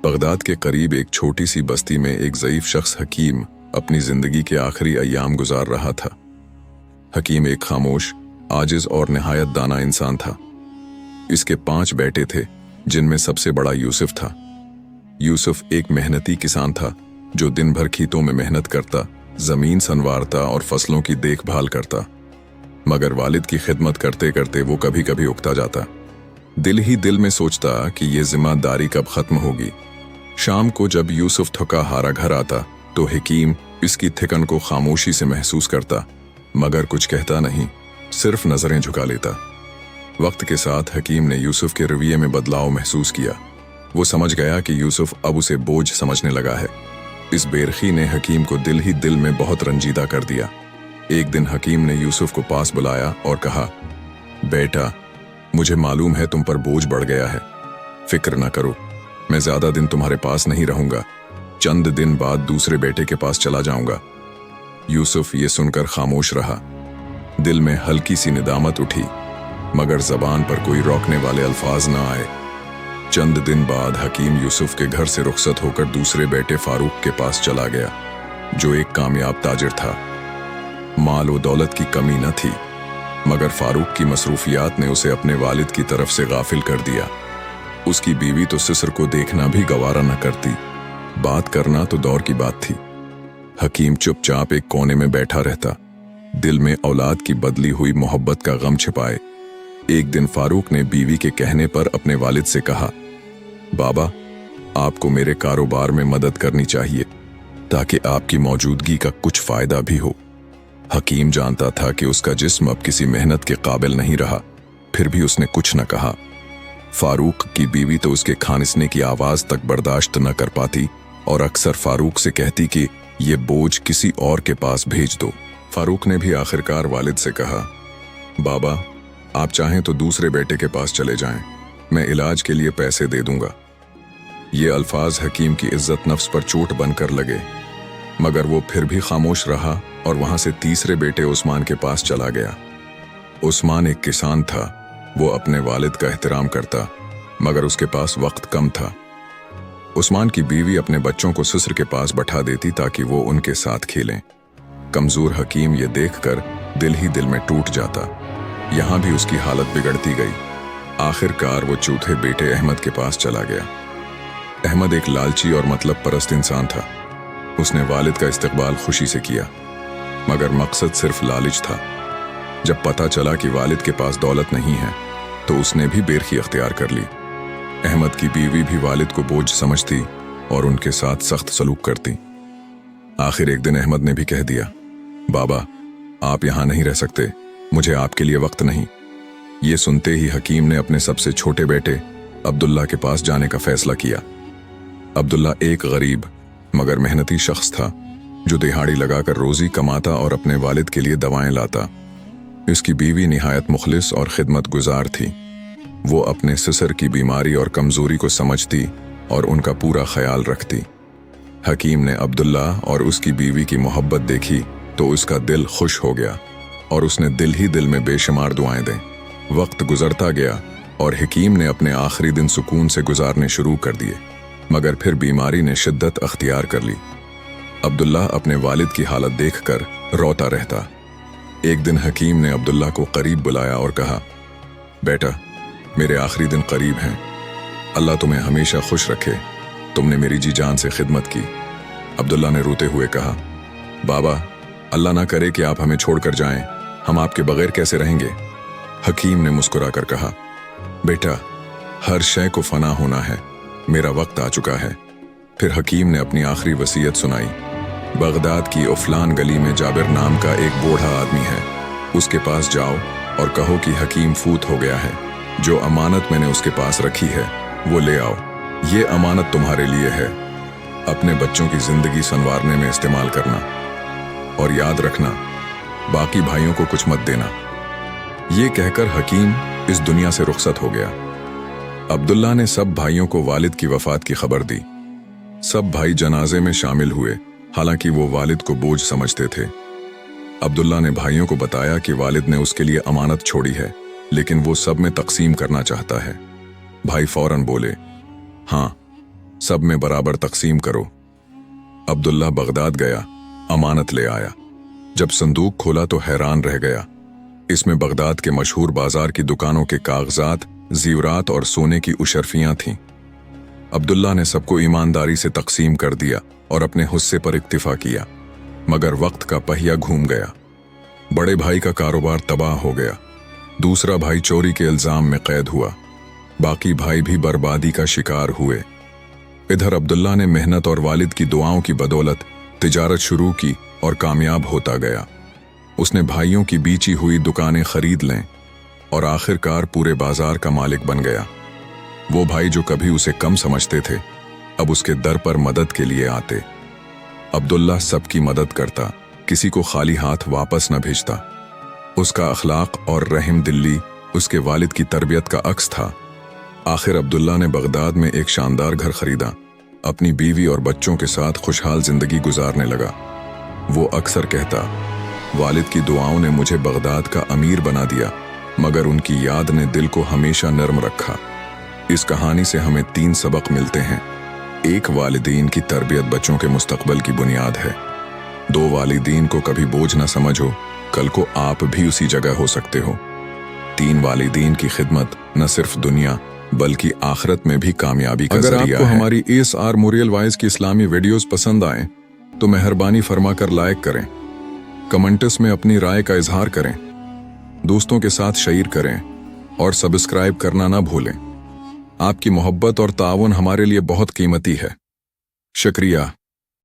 Baghdad के करीब एक छोटी सी बस्ती में एक ज़ईफ शख्स हकीम अपनी जिंदगी के आखिरी अय्याम गुजार रहा था। हकीम एक खामोश, आजिज और निहायत दाना इंसान था। इसके 5 बेटे थे, जिनमें सबसे बड़ा यूसुफ था। यूसुफ एक मेहनती किसान था जो दिन भर खेतों में मेहनत करता, जमीन संवारता और फसलों की देखभाल करता। मगर वालिद की खिदमत करते करते वो कभी कभी उकता जाता। दिल ही दिल में सोचता कि ये जिम्मेदारी कब खत्म होगी। शाम को जब यूसुफ थका हारा घर आता तो हकीम इसकी थिकन को खामोशी से महसूस करता, मगर कुछ कहता नहीं, सिर्फ नजरें झुका लेता। वक्त के साथ हकीम ने यूसुफ के रवैये में बदलाव महसूस किया। वो समझ गया कि यूसुफ अब उसे बोझ समझने लगा है। इस बेरखी ने हकीम को दिल ही दिल में बहुत रंजीदा कर दिया। एक दिन हकीम ने यूसुफ को पास बुलाया और कहा, बेटा, मुझे मालूम है तुम पर बोझ बढ़ गया है। फिक्र न करो, मैं ज्यादा दिन तुम्हारे पास नहीं रहूंगा। चंद दिन बाद दूसरे बेटे के पास चला जाऊंगा। यूसुफ ये सुनकर खामोश रहा। दिल में हल्की सी निदामत उठी, मगर जबान पर कोई रोकने वाले अल्फाज न आए। चंद दिन बाद हकीम यूसुफ के घर से रुखसत होकर दूसरे बेटे फारूक के पास चला गया, जो एक कामयाब ताजिर था। माल व दौलत की कमी न थी, मगर फारूक की मसरूफियात ने उसे अपने वालिद की तरफ से गाफिल कर दिया। उसकी बीवी तो सिसर को देखना भी गवारा न करती, बात करना तो दौर की बात थी। हकीम चुपचाप एक कोने में बैठा रहता, दिल में औलाद की बदली हुई मोहब्बत का गम छिपाए। एक दिन फारूक ने बीवी के कहने पर अपने वालिद से कहा, बाबा, आपको मेरे कारोबार में मदद करनी चाहिए ताकि आपकी मौजूदगी का कुछ फायदा भी हो। हकीम जानता था कि उसका जिस्म अब किसी मेहनत के काबिल नहीं रहा, फिर भी उसने कुछ न कहा। फारूक की बीवी तो उसके खानिसने की आवाज तक बर्दाश्त न कर पाती और अक्सर फारूक से कहती कि ये बोझ किसी और के पास भेज दो। फारूक ने भी आखिरकार वालिद से कहा, बाबा, आप चाहें तो दूसरे बेटे के पास चले जाएं, मैं इलाज के लिए पैसे दे दूंगा। ये अल्फाज हकीम की इज्जत नफ्स पर चोट बनकर लगे, मगर वो फिर भी खामोश रहा और वहां से तीसरे बेटे उस्मान के पास चला गया। उस्मान एक किसान था। वो अपने वालिद का एहतराम करता, मगर उसके पास वक्त कम था। उस्मान की बीवी अपने बच्चों को ससुर के पास बैठा देती ताकि वो उनके साथ खेलें। कमजोर हकीम ये देखकर दिल ही दिल में टूट जाता। यहां भी उसकी हालत बिगड़ती गई। आखिरकार वो चौथे बेटे अहमद के पास चला गया। अहमद एक लालची और मतलब परस्त इंसान था। उसने वालिद का इस्तकबाल खुशी से किया, मगर मकसद सिर्फ लालच था। जब पता चला कि वालिद के पास दौलत नहीं है तो उसने भी बेरखी अख्तियार कर ली। अहमद की बीवी भी वालिद को बोझ समझती और उनके साथ सख्त सलूक करती। आखिर एक दिन अहमद ने भी कह दिया, बाबा, आप यहां नहीं रह सकते, मुझे आपके लिए वक्त नहीं। ये सुनते ही हकीम ने अपने सबसे छोटे बेटे अब्दुल्ला के पास जाने का फैसला किया। अब्दुल्ला एक गरीब मगर मेहनती शख्स था, जो दिहाड़ी लगाकर रोजी कमाता और अपने वालिद के लिए दवाएं लाता। इसकी बीवी निहायत मुखलिस और खिदमत गुजार थी। वो अपने ससुर की बीमारी और कमजोरी को समझती और उनका पूरा ख्याल रखती। हकीम ने अब्दुल्ला और उसकी बीवी की मोहब्बत देखी तो उसका दिल खुश हो गया और उसने दिल ही दिल में बेशुमार दुआएं दें। वक्त गुजरता गया और हकीम ने अपने आखिरी दिन सुकून से गुजारने शुरू कर दिए, मगर फिर बीमारी ने शिद्दत अख्तियार कर ली। अब्दुल्ला अपने वालिद की हालत देखकर रोता रहता। एक दिन हकीम ने अब्दुल्ला को करीब बुलाया और कहा, बेटा, मेरे आखिरी दिन करीब हैं। अल्लाह तुम्हें हमेशा खुश रखे, तुमने मेरी जी जान से खिदमत की। अब्दुल्ला ने रोते हुए कहा, बाबा, अल्लाह ना करे कि आप हमें छोड़कर जाएं, हम आपके बगैर कैसे रहेंगे। हकीम ने मुस्कुराकर कहा, बेटा, हर शय को फना होना है, मेरा वक्त आ चुका है। फिर हकीम ने अपनी आखिरी वसीयत सुनाई। बगदाद की उफलान गली में जाबिर नाम का एक बूढ़ा आदमी है, उसके पास जाओ और कहो कि हकीम फूत हो गया है। जो अमानत मैंने उसके पास रखी है वो ले आओ। ये अमानत तुम्हारे लिए है, अपने बच्चों की जिंदगी संवारने में इस्तेमाल करना, और याद रखना, बाकी भाइयों को कुछ मत देना। ये कहकर हकीम इस दुनिया से रुखसत हो गया। अब्दुल्ला ने सब भाइयों को वालिद की वफात की खबर दी। सब भाई जनाजे में शामिल हुए, हालांकि वो वालिद को बोझ समझते थे। अब्दुल्ला ने भाइयों को बताया कि वालिद ने उसके लिए अमानत छोड़ी है, लेकिन वो सब में तकसीम करना चाहता है। भाई फौरन बोले, हाँ, सब में बराबर तकसीम करो। अब्दुल्ला बगदाद गया, अमानत ले आया। जब संदूक खोला तो हैरान रह गया। इसमें बगदाद के मशहूर बाजार की दुकानों के कागजात, ज़ीवरात और सोने की उशर्फियां थीं। अब्दुल्ला ने सबको ईमानदारी से तकसीम कर दिया और अपने हिस्से पर इक्तिफा किया, मगर वक्त का पहिया घूम गया। बड़े भाई का कारोबार तबाह हो गया, दूसरा भाई चोरी के इल्जाम में कैद हुआ, बाकी भाई भी बर्बादी का शिकार हुए। इधर अब्दुल्ला ने मेहनत और वालिद की दुआओं की बदौलत तिजारत शुरू की और कामयाब होता गया। उसने भाइयों की बीची हुई दुकानें खरीद लें और आखिरकार पूरे बाजार का मालिक बन गया। वो भाई जो कभी उसे कम समझते थे, अब उसके दर पर मदद के लिए आते। अब्दुल्ला सबकी मदद करता, किसी को खाली हाथ वापस न भेजता। उसका अखलाक और रहम दिली उसके वालिद की तरबियत का अक्स था। आखिर अब्दुल्ला ने बगदाद में एक शानदार घर खरीदा, अपनी बीवी और बच्चों के साथ खुशहाल जिंदगी गुजारने लगा। वो अक्सर कहता, वालिद की दुआओं ने मुझे बगदाद का अमीर बना दिया, मगर उनकी याद ने दिल को हमेशा नर्म रखा। इस कहानी से हमें 3 सबक मिलते हैं। 1, वालिदीन की तरबियत बच्चों के मुस्तकबल की बुनियाद है। 2, वालिदीन को कभी बोझ न समझो, कल को आप भी उसी जगह हो सकते हो। 3, वालिदीन की खिदमत न सिर्फ दुनिया बल्कि आखिरत में भी कामयाबी का जरिया है। अगर आपको हमारी ASR मोरियल वाइज की इस्लामी वीडियोस पसंद आए तो मेहरबानी फरमाकर लाइक करें, कमेंट्स में अपनी राय का इजहार करें, दोस्तों के साथ शेयर करें और सब्सक्राइब करना ना भूलें। आपकी मोहब्बत और ताउन हमारे लिए बहुत कीमती है। शुक्रिया।